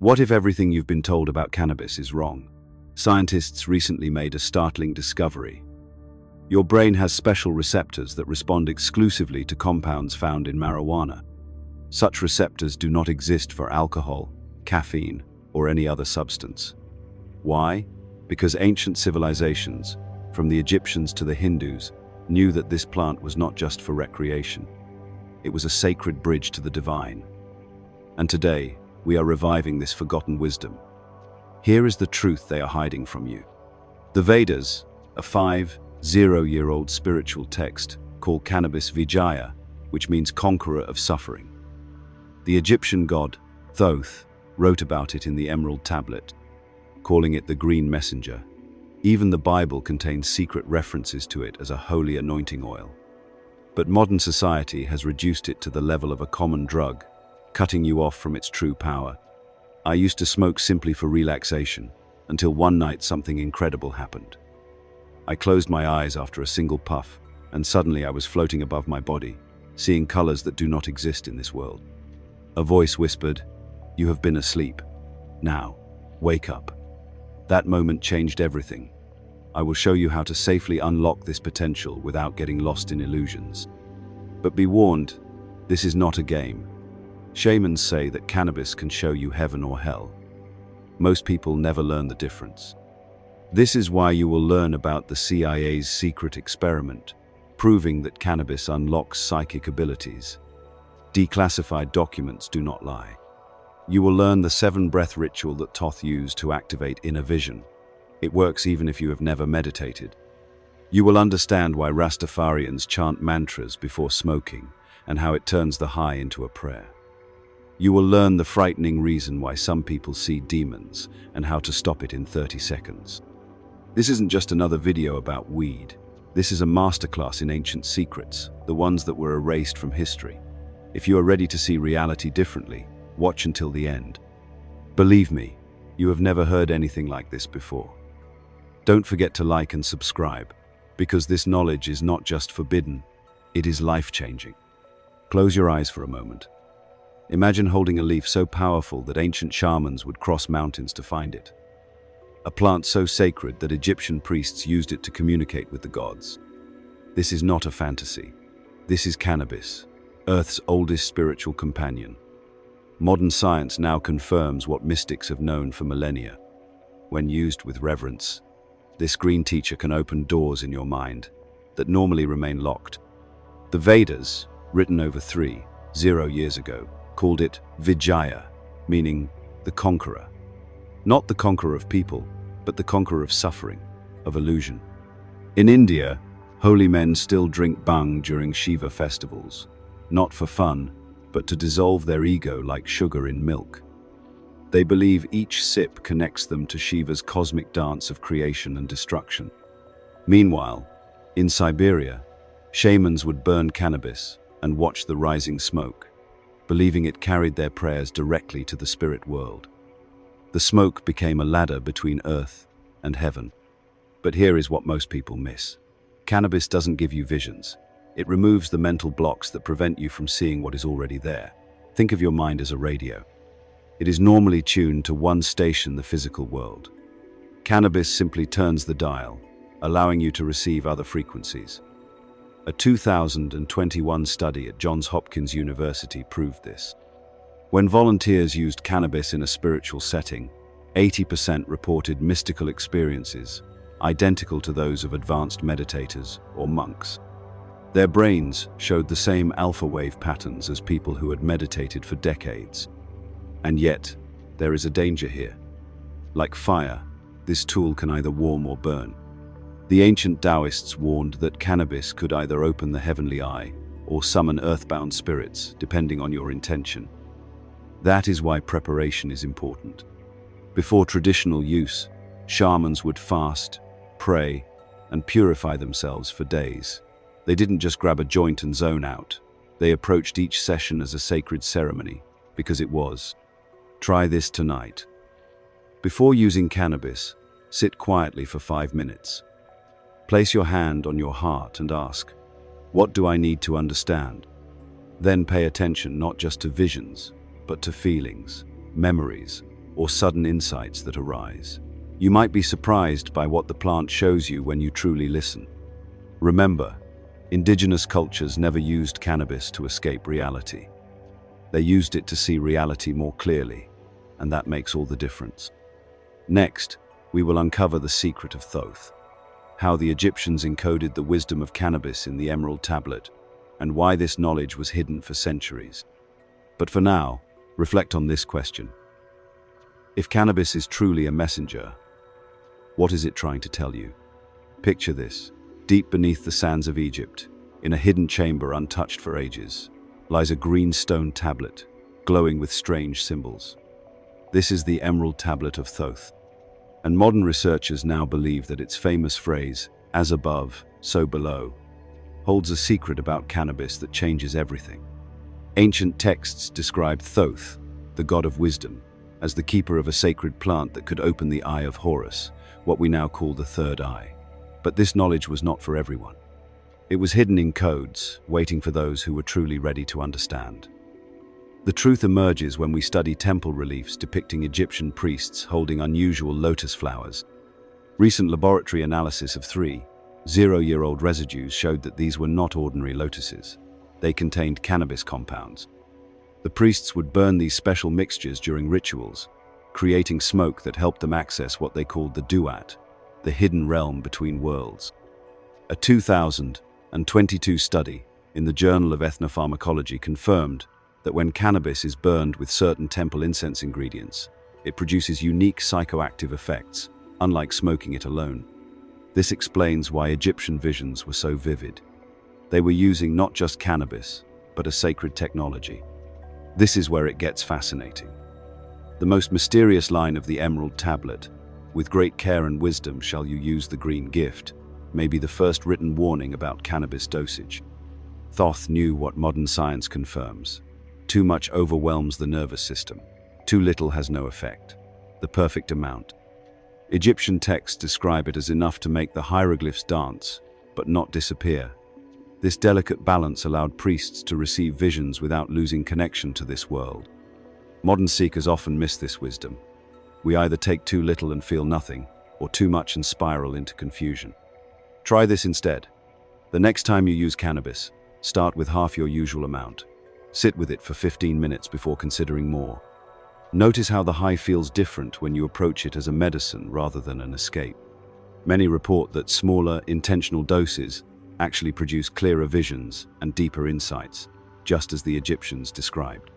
What if everything you've been told about cannabis is wrong? Scientists recently made a startling discovery. Your brain has special receptors that respond exclusively to compounds found in marijuana. Such receptors do not exist for alcohol, caffeine, or any other substance. Why? Because ancient civilizations, from the Egyptians to the Hindus, knew that this plant was not just for recreation. It was a sacred bridge to the divine. And today, we are reviving this forgotten wisdom. Here is the truth they are hiding from you. The Vedas, a 5,000-year-old spiritual text, called Cannabis Vijaya, which means conqueror of suffering. The Egyptian god, Thoth, wrote about it in the emerald tablet, calling it the green messenger. Even the Bible contains secret references to it as a holy anointing oil. But modern society has reduced it to the level of a common drug, cutting you off from its true power. I used to smoke simply for relaxation, until one night something incredible happened. I closed my eyes after a single puff, and suddenly I was floating above my body, seeing colors that do not exist in this world. A voice whispered, "You have been asleep. Now, wake up." That moment changed everything. I will show you how to safely unlock this potential without getting lost in illusions. But be warned, this is not a game. Shamans say that cannabis can show you heaven or hell. Most people never learn the difference. This is why you will learn about the CIA's secret experiment, proving that cannabis unlocks psychic abilities. Declassified documents do not lie. You will learn the 7-breath ritual that Thoth used to activate inner vision. It works even if you have never meditated. You will understand why Rastafarians chant mantras before smoking and how it turns the high into a prayer. You will learn the frightening reason why some people see demons and how to stop it in 30 seconds. This isn't just another video about weed. This is a masterclass in ancient secrets, the ones that were erased from history. If you are ready to see reality differently, watch until the end. Believe me, you have never heard anything like this before. Don't forget to like and subscribe, because this knowledge is not just forbidden, it is life-changing. Close your eyes for a moment. Imagine holding a leaf so powerful that ancient shamans would cross mountains to find it. A plant so sacred that Egyptian priests used it to communicate with the gods. This is not a fantasy. This is cannabis, Earth's oldest spiritual companion. Modern science now confirms what mystics have known for millennia. When used with reverence, this green teacher can open doors in your mind that normally remain locked. The Vedas, written over 3,000 years ago, called it Vijaya, meaning the conqueror. Not the conqueror of people, but the conqueror of suffering, of illusion. In India, holy men still drink bhang during Shiva festivals, not for fun, but to dissolve their ego like sugar in milk. They believe each sip connects them to Shiva's cosmic dance of creation and destruction. Meanwhile, in Siberia, shamans would burn cannabis and watch the rising smoke, believing it carried their prayers directly to the spirit world. The smoke became a ladder between earth and heaven. But here is what most people miss. Cannabis doesn't give you visions. It removes the mental blocks that prevent you from seeing what is already there. Think of your mind as a radio. It is normally tuned to one station, the physical world. Cannabis simply turns the dial, allowing you to receive other frequencies. A 2021 study at Johns Hopkins University proved this. When volunteers used cannabis in a spiritual setting, 80% reported mystical experiences, identical to those of advanced meditators or monks. Their brains showed the same alpha wave patterns as people who had meditated for decades. And yet, there is a danger here. Like fire, this tool can either warm or burn. The ancient Taoists warned that cannabis could either open the heavenly eye or summon earthbound spirits, depending on your intention. That is why preparation is important. Before traditional use, shamans would fast, pray, and purify themselves for days. They didn't just grab a joint and zone out. They approached each session as a sacred ceremony, because it was. Try this tonight. Before using cannabis, sit quietly for 5 minutes. Place your hand on your heart and ask, "What do I need to understand?" Then pay attention not just to visions, but to feelings, memories, or sudden insights that arise. You might be surprised by what the plant shows you when you truly listen. Remember, indigenous cultures never used cannabis to escape reality. They used it to see reality more clearly, and that makes all the difference. Next, we will uncover the secret of Thoth, how the Egyptians encoded the wisdom of cannabis in the Emerald Tablet, and why this knowledge was hidden for centuries. But for now, reflect on this question. If cannabis is truly a messenger, what is it trying to tell you? Picture this. Deep beneath the sands of Egypt, in a hidden chamber untouched for ages, lies a green stone tablet, glowing with strange symbols. This is the Emerald Tablet of Thoth, and modern researchers now believe that its famous phrase, "as above, so below," holds a secret about cannabis that changes everything. Ancient texts describe Thoth, the god of wisdom, as the keeper of a sacred plant that could open the eye of Horus, what we now call the third eye. But this knowledge was not for everyone. It was hidden in codes, waiting for those who were truly ready to understand. The truth emerges when we study temple reliefs depicting Egyptian priests holding unusual lotus flowers. Recent laboratory analysis of 3 zero-year-old residues showed that these were not ordinary lotuses. They contained cannabis compounds. The priests would burn these special mixtures during rituals, creating smoke that helped them access what they called the duat, the hidden realm between worlds. A 2022 study in the Journal of Ethnopharmacology confirmed that when cannabis is burned with certain temple incense ingredients, it produces unique psychoactive effects, unlike smoking it alone. This explains why Egyptian visions were so vivid. They were using not just cannabis, but a sacred technology. This is where it gets fascinating. The most mysterious line of the Emerald Tablet, "With great care and wisdom shall you use the green gift," may be the first written warning about cannabis dosage. Thoth knew what modern science confirms. Too much overwhelms the nervous system. Too little has no effect. The perfect amount. Egyptian texts describe it as enough to make the hieroglyphs dance, but not disappear. This delicate balance allowed priests to receive visions without losing connection to this world. Modern seekers often miss this wisdom. We either take too little and feel nothing, or too much and spiral into confusion. Try this instead. The next time you use cannabis, start with half your usual amount. Sit with it for 15 minutes before considering more. Notice how the high feels different when you approach it as a medicine rather than an escape. Many report that smaller, intentional doses actually produce clearer visions and deeper insights, just as the Egyptians described.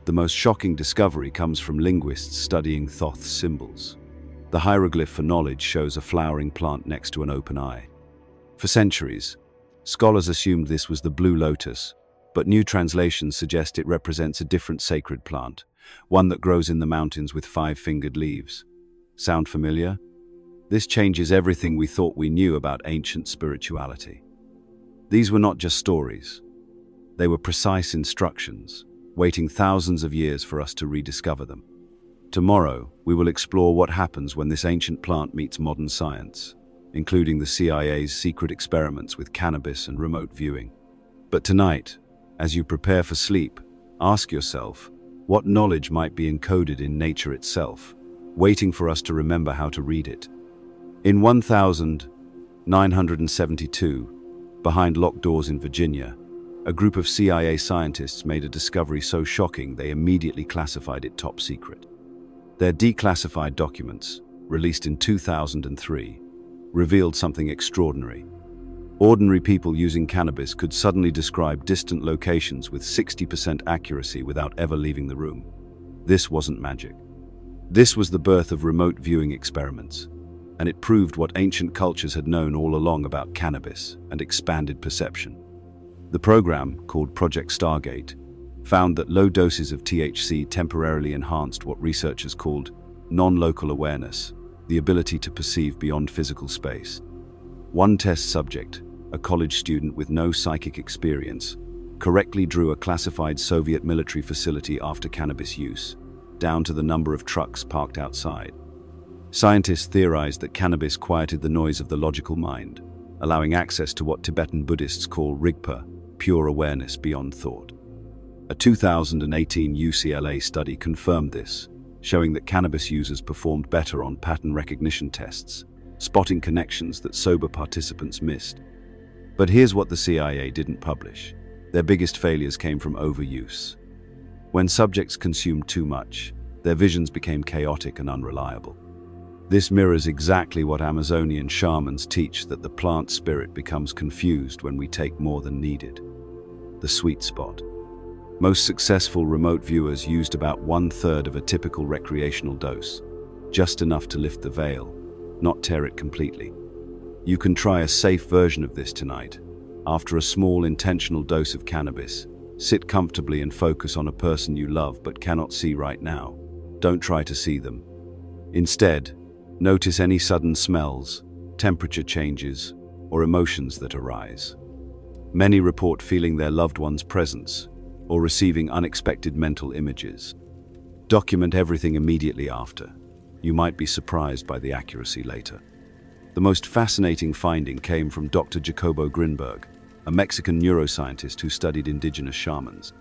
The most shocking discovery comes from linguists studying Thoth's symbols. The hieroglyph for knowledge shows a flowering plant next to an open eye. For centuries, scholars assumed this was the blue lotus, but new translations suggest it represents a different sacred plant, one that grows in the mountains with 5-fingered leaves. Sound familiar? This changes everything we thought we knew about ancient spirituality. These were not just stories. They were precise instructions, waiting thousands of years for us to rediscover them. Tomorrow, we will explore what happens when this ancient plant meets modern science, including the CIA's secret experiments with cannabis and remote viewing. But tonight, as you prepare for sleep, ask yourself, what knowledge might be encoded in nature itself, waiting for us to remember how to read it? In 1972, behind locked doors in Virginia, a group of CIA scientists made a discovery so shocking they immediately classified it top secret. Their declassified documents, released in 2003, revealed something extraordinary. Ordinary people using cannabis could suddenly describe distant locations with 60% accuracy without ever leaving the room. This wasn't magic. This was the birth of remote viewing experiments, and it proved what ancient cultures had known all along about cannabis and expanded perception. The program, called Project Stargate, found that low doses of THC temporarily enhanced what researchers called non-local awareness, the ability to perceive beyond physical space. One test subject, a college student with no psychic experience, correctly drew a classified Soviet military facility after cannabis use, down to the number of trucks parked outside. Scientists theorized that cannabis quieted the noise of the logical mind, allowing access to what Tibetan Buddhists call rigpa, pure awareness beyond thought. A 2018 UCLA study confirmed this, showing that cannabis users performed better on pattern recognition tests, spotting connections that sober participants missed. But here's what the CIA didn't publish. Their biggest failures came from overuse. When subjects consumed too much, their visions became chaotic and unreliable. This mirrors exactly what Amazonian shamans teach, that the plant spirit becomes confused when we take more than needed. The sweet spot. Most successful remote viewers used about 1/3 of a typical recreational dose, just enough to lift the veil, not tear it completely. You can try a safe version of this tonight. After a small intentional dose of cannabis, sit comfortably and focus on a person you love but cannot see right now. Don't try to see them. Instead, notice any sudden smells, temperature changes, or emotions that arise. Many report feeling their loved one's presence or receiving unexpected mental images. Document everything immediately after. You might be surprised by the accuracy later. The most fascinating finding came from Dr. Jacobo Grinberg, a Mexican neuroscientist who studied indigenous shamans.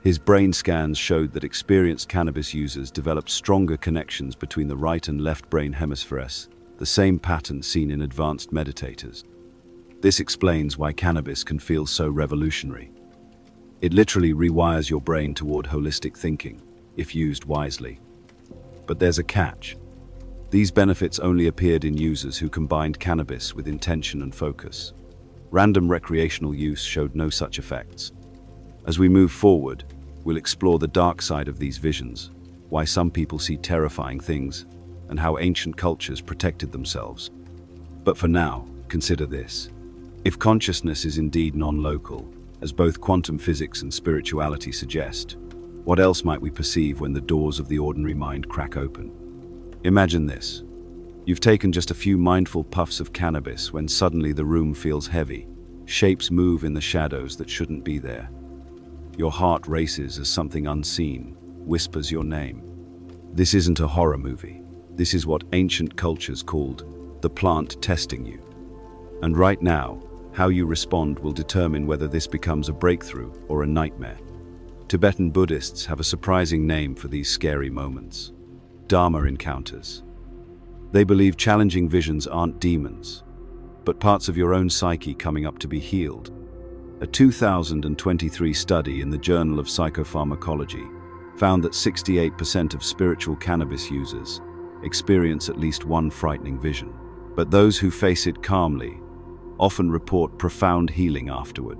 His brain scans showed that experienced cannabis users developed stronger connections between the right and left brain hemispheres, the same pattern seen in advanced meditators. This explains why cannabis can feel so revolutionary. It literally rewires your brain toward holistic thinking, if used wisely. But there's a catch. These benefits only appeared in users who combined cannabis with intention and focus. Random recreational use showed no such effects. As we move forward, we'll explore the dark side of these visions, why some people see terrifying things, and how ancient cultures protected themselves. But for now, consider this. If consciousness is indeed non-local, as both quantum physics and spirituality suggest, what else might we perceive when the doors of the ordinary mind crack open? Imagine this. You've taken just a few mindful puffs of cannabis when suddenly the room feels heavy. Shapes move in the shadows that shouldn't be there. Your heart races as something unseen whispers your name. This isn't a horror movie. This is what ancient cultures called the plant testing you. And right now, how you respond will determine whether this becomes a breakthrough or a nightmare. Tibetan Buddhists have a surprising name for these scary moments: Dharma encounters. They believe challenging visions aren't demons, but parts of your own psyche coming up to be healed. A 2023 study in the Journal of Psychopharmacology found that 68% of spiritual cannabis users experience at least one frightening vision. But those who face it calmly often report profound healing afterward.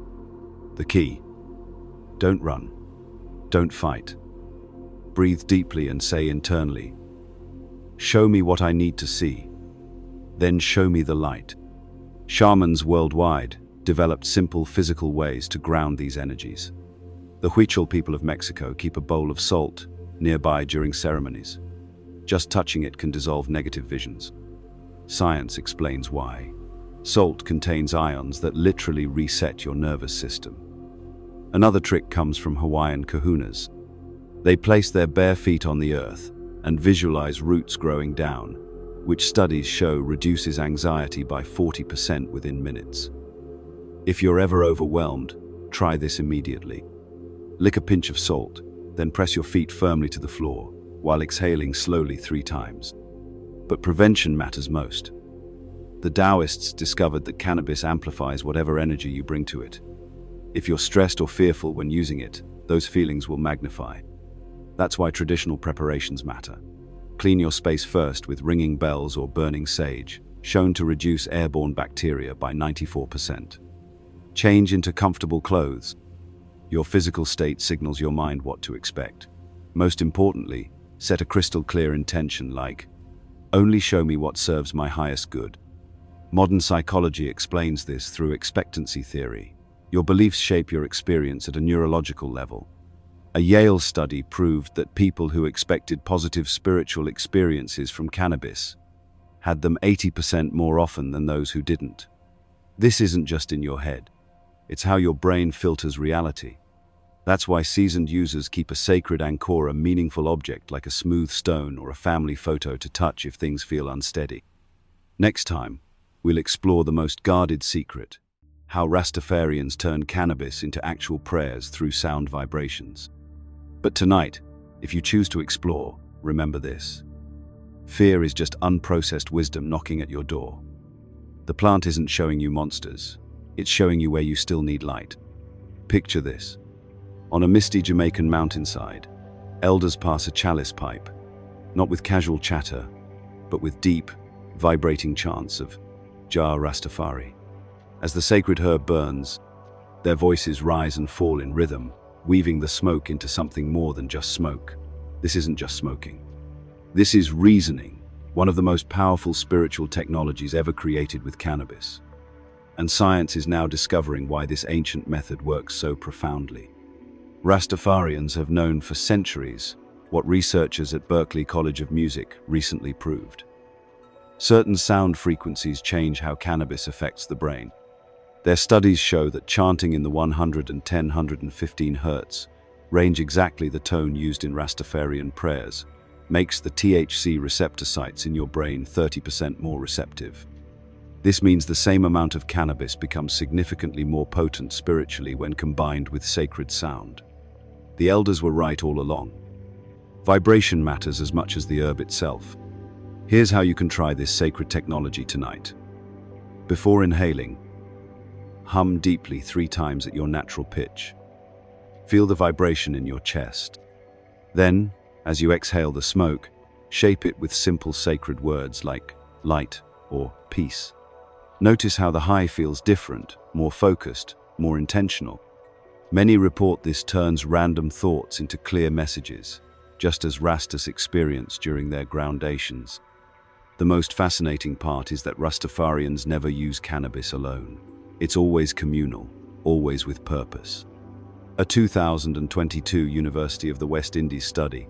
The key: don't run, don't fight. Breathe deeply and say internally, "Show me what I need to see, then show me the light." Shamans worldwide developed simple physical ways to ground these energies. The Huichol people of Mexico keep a bowl of salt nearby during ceremonies. Just touching it can dissolve negative visions. Science explains why. Salt contains ions that literally reset your nervous system. Another trick comes from Hawaiian kahunas. They place their bare feet on the earth and visualize roots growing down, which studies show reduces anxiety by 40% within minutes. If you're ever overwhelmed, try this immediately. Lick a pinch of salt, then press your feet firmly to the floor, while exhaling slowly 3 times. But prevention matters most. The Taoists discovered that cannabis amplifies whatever energy you bring to it. If you're stressed or fearful when using it, those feelings will magnify. That's why traditional preparations matter. Clean your space first with ringing bells or burning sage, shown to reduce airborne bacteria by 94%. Change into comfortable clothes. Your physical state signals your mind what to expect. Most importantly, set a crystal clear intention like, "Only show me what serves my highest good." Modern psychology explains this through expectancy theory. Your beliefs shape your experience at a neurological level. A Yale study proved that people who expected positive spiritual experiences from cannabis had them 80% more often than those who didn't. This isn't just in your head. It's how your brain filters reality. That's why seasoned users keep a sacred anchor, a meaningful object like a smooth stone or a family photo to touch if things feel unsteady. Next time, we'll explore the most guarded secret: how Rastafarians turn cannabis into actual prayers through sound vibrations. But tonight, if you choose to explore, remember this. Fear is just unprocessed wisdom knocking at your door. The plant isn't showing you monsters. It's showing you where you still need light. Picture this. On a misty Jamaican mountainside, elders pass a chalice pipe, not with casual chatter, but with deep, vibrating chants of Jah Rastafari. As the sacred herb burns, their voices rise and fall in rhythm, weaving the smoke into something more than just smoke. This isn't just smoking. This is reasoning, one of the most powerful spiritual technologies ever created with cannabis. And science is now discovering why this ancient method works so profoundly. Rastafarians have known for centuries what researchers at Berklee College of Music recently proved. Certain sound frequencies change how cannabis affects the brain. Their studies show that chanting in the 110–115 Hz range, exactly the tone used in Rastafarian prayers, makes the THC receptor sites in your brain 30% more receptive. This means the same amount of cannabis becomes significantly more potent spiritually when combined with sacred sound. The elders were right all along. Vibration matters as much as the herb itself. Here's how you can try this sacred technology tonight. Before inhaling, hum deeply 3 times at your natural pitch. Feel the vibration in your chest. Then, as you exhale the smoke, shape it with simple sacred words like light or peace. Notice how the high feels different, more focused, more intentional. Many report this turns random thoughts into clear messages, just as Rastas experienced during their groundations. The most fascinating part is that Rastafarians never use cannabis alone. It's always communal, always with purpose. A 2022 University of the West Indies study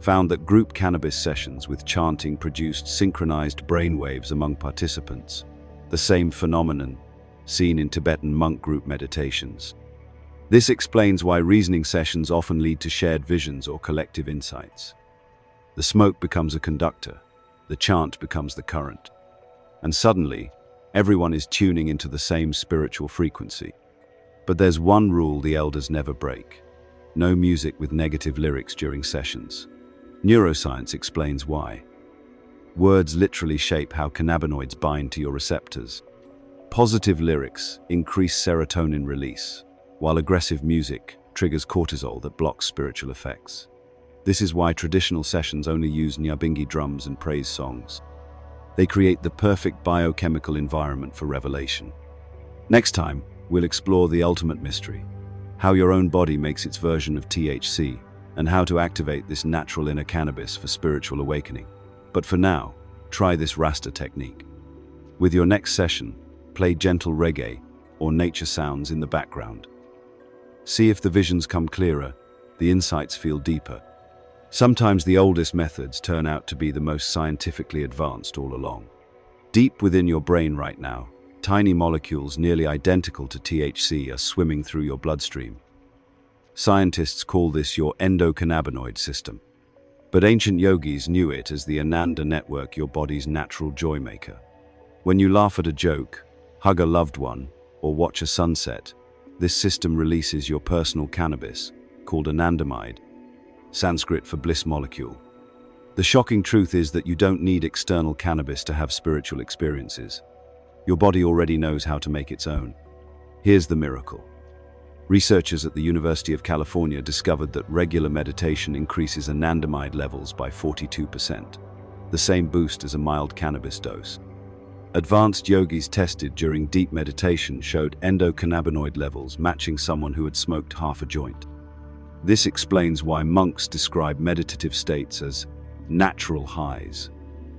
found that group cannabis sessions with chanting produced synchronized brainwaves among participants, the same phenomenon seen in Tibetan monk group meditations. This explains why reasoning sessions often lead to shared visions or collective insights. The smoke becomes a conductor, the chant becomes the current, and suddenly, everyone is tuning into the same spiritual frequency. But there's one rule the elders never break: no music with negative lyrics during sessions. Neuroscience explains why. Words literally shape how cannabinoids bind to your receptors. Positive lyrics increase serotonin release, while aggressive music triggers cortisol that blocks spiritual effects. This is why traditional sessions only use nyabingi drums and praise songs. They create the perfect biochemical environment for revelation. Next time, we'll explore the ultimate mystery: how your own body makes its version of THC, and how to activate this natural inner cannabis for spiritual awakening. But for now, try this Rasta technique. With your next session, play gentle reggae or nature sounds in the background. See if the visions come clearer, the insights feel deeper. Sometimes the oldest methods turn out to be the most scientifically advanced all along. Deep within your brain right now, tiny molecules nearly identical to THC are swimming through your bloodstream. Scientists call this your endocannabinoid system. But ancient yogis knew it as the Ananda network, your body's natural joy maker. When you laugh at a joke, hug a loved one, or watch a sunset, this system releases your personal cannabis, called anandamide, Sanskrit for bliss molecule. The shocking truth is that you don't need external cannabis to have spiritual experiences. Your body already knows how to make its own. Here's the miracle. Researchers at the University of California discovered that regular meditation increases anandamide levels by 42%, the same boost as a mild cannabis dose. Advanced yogis tested during deep meditation showed endocannabinoid levels matching someone who had smoked half a joint. This explains why monks describe meditative states as natural highs.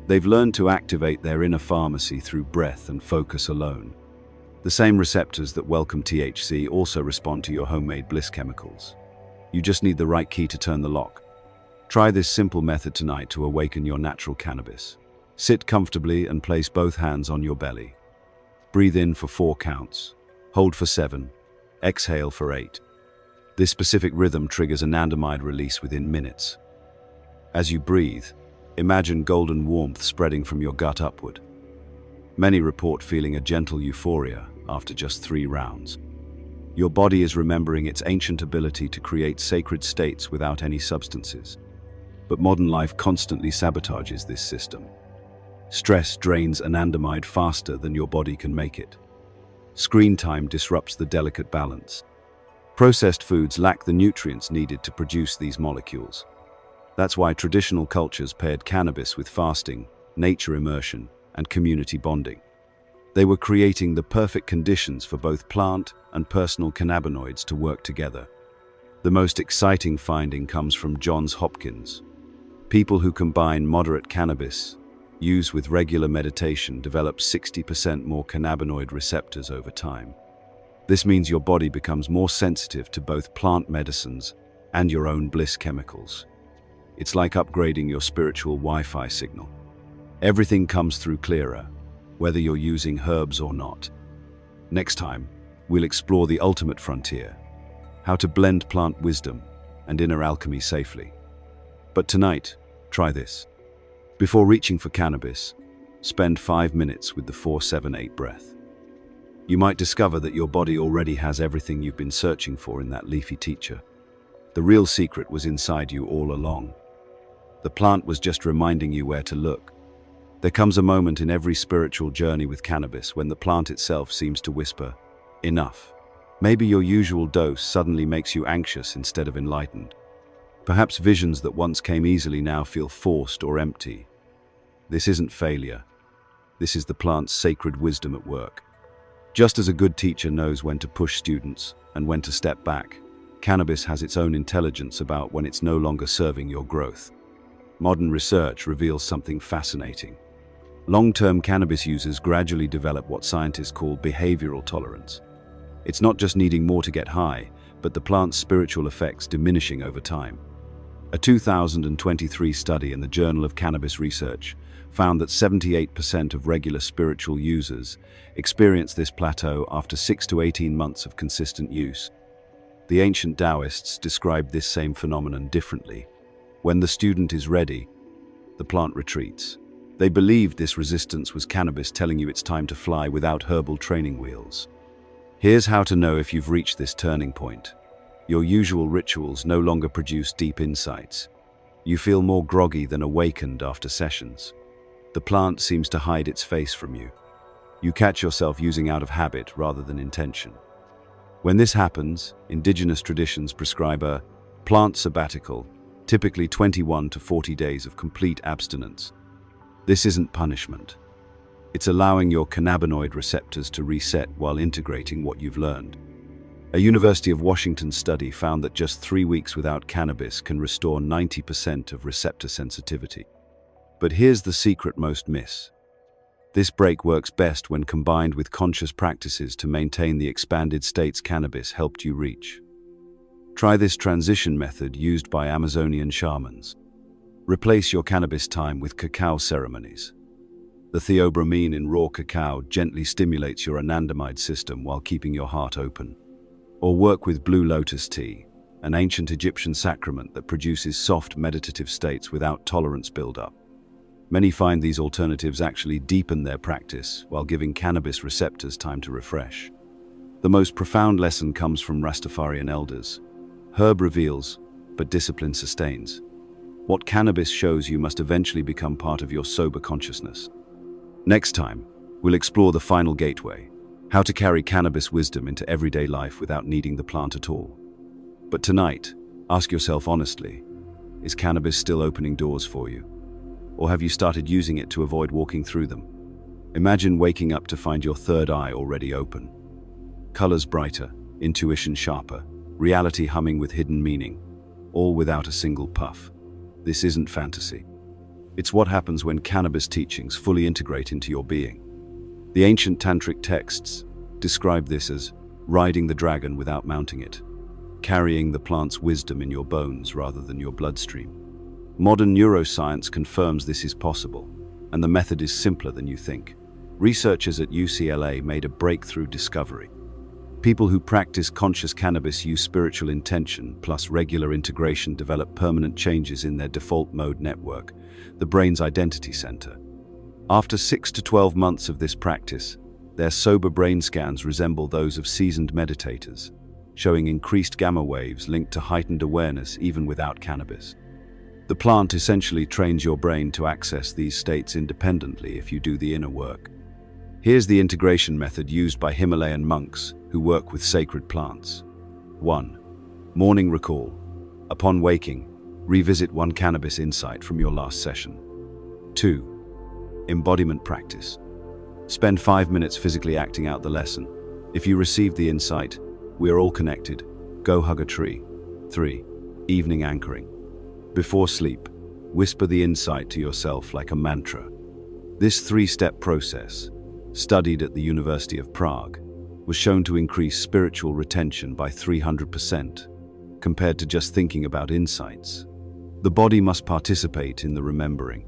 They've learned to activate their inner pharmacy through breath and focus alone. The same receptors that welcome THC also respond to your homemade bliss chemicals. You just need the right key to turn the lock. Try this simple method tonight to awaken your natural cannabis. Sit comfortably and place both hands on your belly. Breathe in for 4 counts, hold for 7, exhale for 8. This specific rhythm triggers anandamide release within minutes. As you breathe, imagine golden warmth spreading from your gut upward. Many report feeling a gentle euphoria after just 3 rounds. Your body is remembering its ancient ability to create sacred states without any substances. but modern life constantly sabotages this system. Stress drains anandamide faster than your body can make it. Screen time disrupts the delicate balance. Processed foods lack the nutrients needed to produce these molecules. That's why traditional cultures paired cannabis with fasting, nature immersion, and community bonding. They were creating the perfect conditions for both plant and personal cannabinoids to work together. The most exciting finding comes from Johns Hopkins. People who combine moderate cannabis use with regular meditation develop 60% more cannabinoid receptors over time. This means your body becomes more sensitive to both plant medicines and your own bliss chemicals. It's like upgrading your spiritual Wi-Fi signal. Everything comes through clearer, whether you're using herbs or not. Next time, we'll explore the ultimate frontier, how to blend plant wisdom and inner alchemy safely. But tonight, try this. Before reaching for cannabis, spend 5 minutes with the 4-7-8 breath. You might discover that your body already has everything you've been searching for in that leafy teacher. The real secret was inside you all along. The plant was just reminding you where to look. There comes a moment in every spiritual journey with cannabis when the plant itself seems to whisper, "Enough." Maybe your usual dose suddenly makes you anxious instead of enlightened. Perhaps visions that once came easily now feel forced or empty. This isn't failure. This is the plant's sacred wisdom at work. Just as a good teacher knows when to push students and when to step back, cannabis has its own intelligence about when it's no longer serving your growth. Modern research reveals something fascinating. Long-term cannabis users gradually develop what scientists call behavioral tolerance. It's not just needing more to get high, but the plant's spiritual effects diminishing over time. A 2023 study in the Journal of Cannabis Research found that 78% of regular spiritual users experience this plateau after 6 to 18 months of consistent use. The ancient Taoists described this same phenomenon differently. When the student is ready, the plant retreats. They believed this resistance was cannabis telling you it's time to fly without herbal training wheels. Here's how to know if you've reached this turning point. Your usual rituals no longer produce deep insights. You feel more groggy than awakened after sessions. The plant seems to hide its face from you. You catch yourself using out of habit rather than intention. When this happens, indigenous traditions prescribe a plant sabbatical, typically 21 to 40 days of complete abstinence. This isn't punishment. It's allowing your cannabinoid receptors to reset while integrating what you've learned. A University of Washington study found that just 3 weeks without cannabis can restore 90% of receptor sensitivity. But here's the secret most miss. This break works best when combined with conscious practices to maintain the expanded states cannabis helped you reach. Try this transition method used by Amazonian shamans. Replace your cannabis time with cacao ceremonies. The theobromine in raw cacao gently stimulates your anandamide system while keeping your heart open. Or work with blue lotus tea, an ancient Egyptian sacrament that produces soft meditative states without tolerance buildup. Many find these alternatives actually deepen their practice while giving cannabis receptors time to refresh. The most profound lesson comes from Rastafarian elders. Herb reveals, but discipline sustains. What cannabis shows you must eventually become part of your sober consciousness. Next time, we'll explore the final gateway, how to carry cannabis wisdom into everyday life without needing the plant at all. But tonight, ask yourself honestly, is cannabis still opening doors for you? Or have you started using it to avoid walking through them? Imagine waking up to find your third eye already open. Colors brighter, intuition sharper, reality humming with hidden meaning, all without a single puff. This isn't fantasy. It's what happens when cannabis teachings fully integrate into your being. The ancient tantric texts describe this as riding the dragon without mounting it, carrying the plant's wisdom in your bones rather than your bloodstream. Modern neuroscience confirms this is possible, and the method is simpler than you think. Researchers at UCLA made a breakthrough discovery. People who practice conscious cannabis use spiritual intention plus regular integration develop permanent changes in their default mode network, the brain's identity center. After 6 to 12 months of this practice, their sober brain scans resemble those of seasoned meditators, showing increased gamma waves linked to heightened awareness even without cannabis. The plant essentially trains your brain to access these states independently if you do the inner work. Here's the integration method used by Himalayan monks who work with sacred plants. 1. Morning recall. Upon waking, revisit one cannabis insight from your last session. 2. Embodiment practice. Spend 5 minutes physically acting out the lesson. If you received the insight, we are all connected. Go hug a tree. 3. Evening anchoring. Before sleep, whisper the insight to yourself like a mantra. This 3-step process, studied at the University of Prague, was shown to increase spiritual retention by 300% compared to just thinking about insights. The body must participate in the remembering.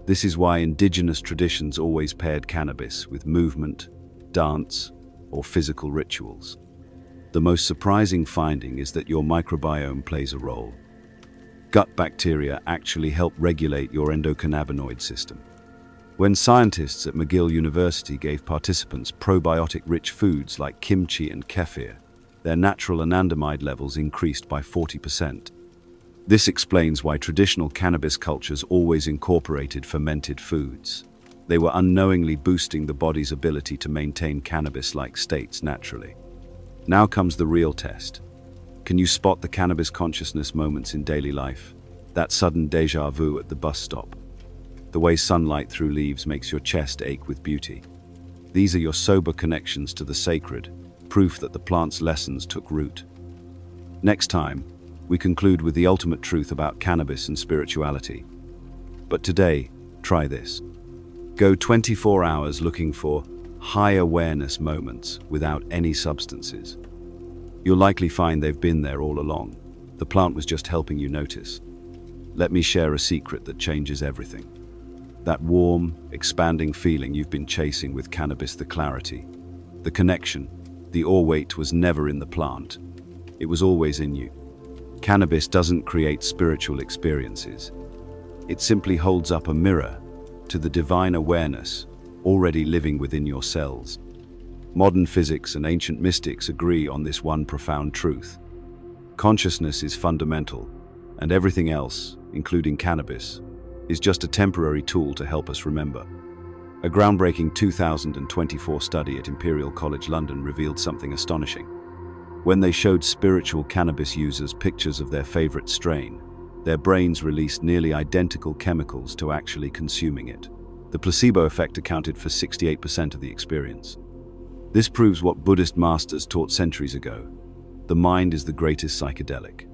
This is why indigenous traditions always paired cannabis with movement, dance, or physical rituals. The most surprising finding is that your microbiome plays a role. Gut bacteria actually help regulate your endocannabinoid system. When scientists at McGill University gave participants probiotic-rich foods like kimchi and kefir, their natural anandamide levels increased by 40%. This explains why traditional cannabis cultures always incorporated fermented foods. They were unknowingly boosting the body's ability to maintain cannabis-like states naturally. Now comes the real test. Can you spot the cannabis consciousness moments in daily life? That sudden déjà vu at the bus stop. The way sunlight through leaves makes your chest ache with beauty. These are your sober connections to the sacred, proof that the plant's lessons took root. Next time, we conclude with the ultimate truth about cannabis and spirituality. But today, try this. Go 24 hours looking for high awareness moments without any substances. You'll likely find they've been there all along. The plant was just helping you notice. Let me share a secret that changes everything. That warm, expanding feeling you've been chasing with cannabis, the clarity, the connection, the awe weight was never in the plant. It was always in you. Cannabis doesn't create spiritual experiences. It simply holds up a mirror to the divine awareness already living within your cells. Modern physics and ancient mystics agree on this one profound truth. Consciousness is fundamental, and everything else, including cannabis, is just a temporary tool to help us remember. A groundbreaking 2024 study at Imperial College London revealed something astonishing. When they showed spiritual cannabis users pictures of their favorite strain, their brains released nearly identical chemicals to actually consuming it. The placebo effect accounted for 68% of the experience. This proves what Buddhist masters taught centuries ago. The mind is the greatest psychedelic.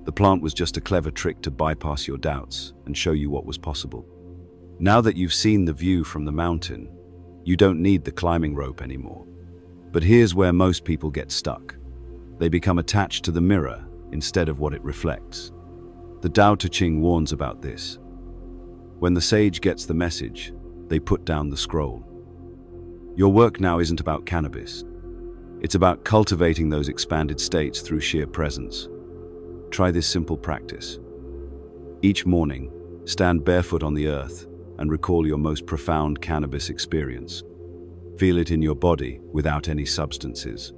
The plant was just a clever trick to bypass your doubts and show you what was possible. Now that you've seen the view from the mountain, you don't need the climbing rope anymore. But here's where most people get stuck. They become attached to the mirror instead of what it reflects. The Tao Te Ching warns about this. When the sage gets the message, they put down the scroll. Your work now isn't about cannabis. It's about cultivating those expanded states through sheer presence. Try this simple practice. Each morning, stand barefoot on the earth and recall your most profound cannabis experience. Feel it in your body without any substances.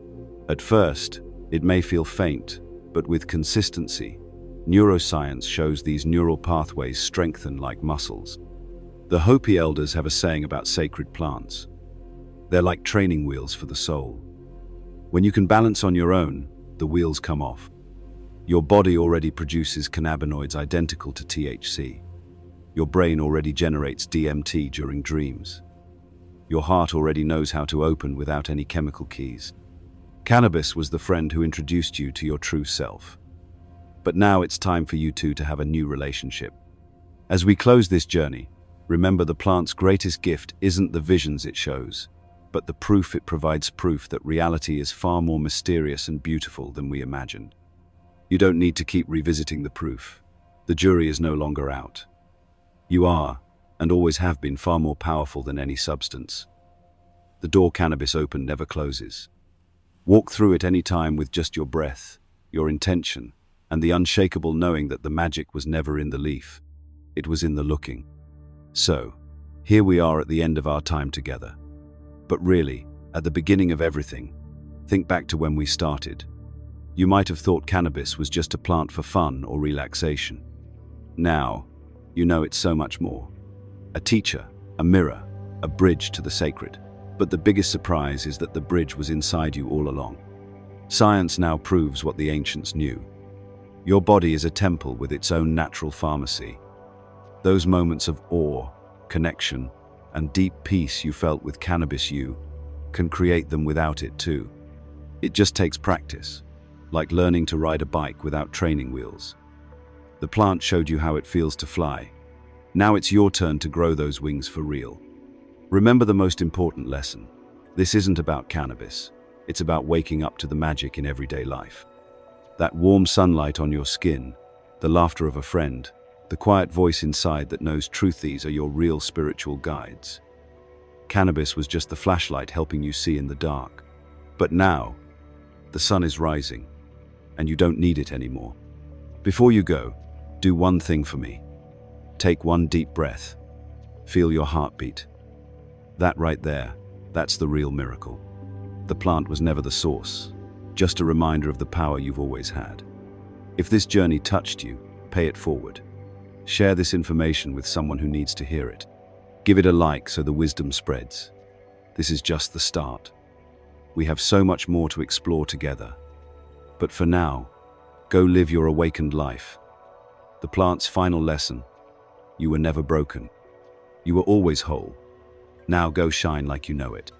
At first, it may feel faint, but with consistency, neuroscience shows these neural pathways strengthen like muscles. The Hopi elders have a saying about sacred plants. They're like training wheels for the soul. When you can balance on your own, the wheels come off. Your body already produces cannabinoids identical to THC. Your brain already generates DMT during dreams. Your heart already knows how to open without any chemical keys. Cannabis was the friend who introduced you to your true self. But now it's time for you two to have a new relationship. As we close this journey, remember the plant's greatest gift isn't the visions it shows, but the proof it provides, proof that reality is far more mysterious and beautiful than we imagined. You don't need to keep revisiting the proof. The jury is no longer out. You are, and always have been, far more powerful than any substance. The door cannabis opened never closes. Walk through it any time with just your breath, your intention, and the unshakable knowing that the magic was never in the leaf. It was in the looking. So, here we are at the end of our time together. But really, at the beginning of everything, think back to when we started. You might have thought cannabis was just a plant for fun or relaxation. Now, you know it's so much more. A teacher, a mirror, a bridge to the sacred. But the biggest surprise is that the bridge was inside you all along. Science now proves what the ancients knew. Your body is a temple with its own natural pharmacy. Those moments of awe, connection, and deep peace you felt with cannabis, you can create them without it too. It just takes practice, like learning to ride a bike without training wheels. The plant showed you how it feels to fly. Now it's your turn to grow those wings for real. Remember the most important lesson. This isn't about cannabis. It's about waking up to the magic in everyday life. That warm sunlight on your skin, the laughter of a friend, the quiet voice inside that knows truth. These are your real spiritual guides. Cannabis was just the flashlight helping you see in the dark. But now, the sun is rising, and you don't need it anymore. Before you go, do one thing for me. Take one deep breath. Feel your heartbeat. That right there, that's the real miracle. The plant was never the source, just a reminder of the power you've always had. If this journey touched you, pay it forward. Share this information with someone who needs to hear it. Give it a like so the wisdom spreads. This is just the start. We have so much more to explore together. But for now, go live your awakened life. The plant's final lesson: you were never broken. You were always whole. Now go shine like you know it.